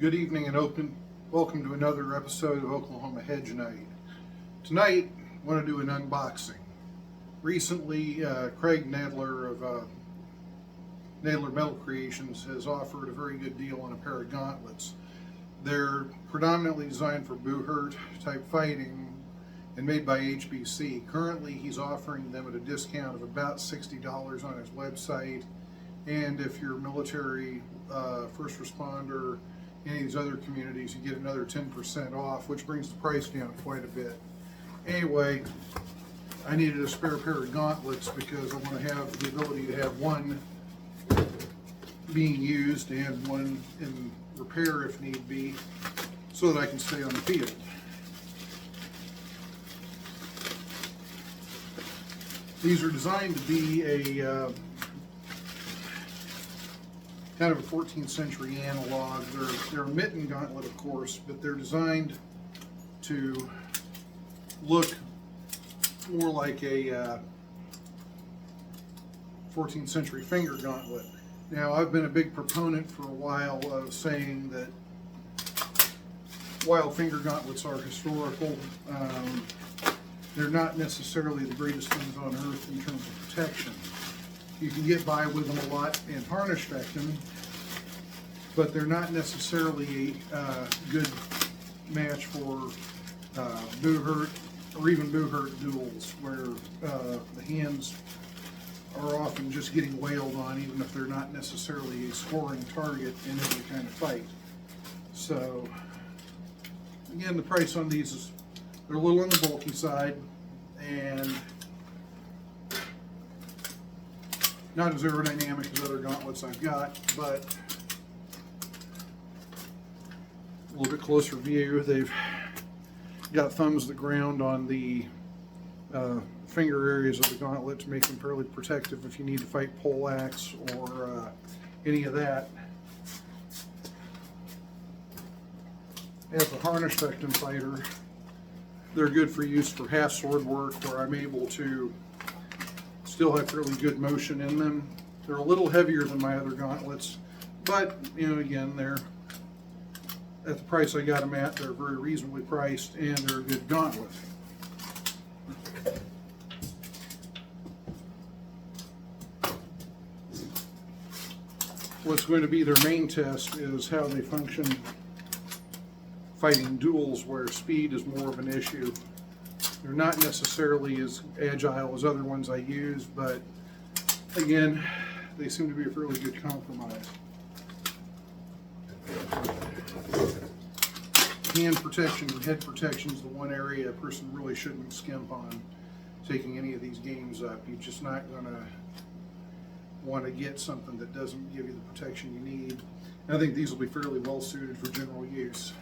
Good evening and welcome to another episode of Oklahoma Hedge Night. Tonight, I want to do an unboxing. Recently, Craig Nadler of Nadler Metal Creations has offered a very good deal on a pair of gauntlets. They're predominantly designed for Buhurt type fighting and made by HBC. Currently, he's offering them at a discount of about $60 on his website. And if you're military, first responder, any of these other communities, you get another 10% off, which brings the price down quite a bit. Anyway, I needed a spare pair of gauntlets because I want to have the ability to have one being used and one in repair if need be, so that I can stay on the field. These are designed to be a kind of a 14th century analog. They're a mitten gauntlet, of course, but they're designed to look more like a 14th century finger gauntlet. Now, I've been a big proponent for a while of saying that while finger gauntlets are historical, they're not necessarily the greatest things on earth in terms of protection. You can get by with them a lot in harness fecting, but they're not necessarily a good match for Buhurt or even Buhurt duels, where the hands are often just getting wailed on, even if they're not necessarily a scoring target in any kind of fight. So, again, the price on these is, they're a little on the bulky side, and not as aerodynamic as other gauntlets I've got, but a little bit closer view. They've got thumbs that ground on the finger areas of the gauntlet to make them fairly protective if you need to fight poleaxe or any of that. As a harness fecting fighter, they're good for use for half sword work, where I'm able to still have fairly good motion in them. They're a little heavier than my other gauntlets, but again, they're at the price I got them at. They're very reasonably priced, and they're a good gauntlet. What's going to be their main test is how they function fighting duels where speed is more of an issue. They're not necessarily as agile as other ones I use, but again, they seem to be a fairly good compromise. Hand protection and head protection is the one area a person really shouldn't skimp on taking any of these games up. You're just not going to want to get something that doesn't give you the protection you need. And I think these will be fairly well suited for general use.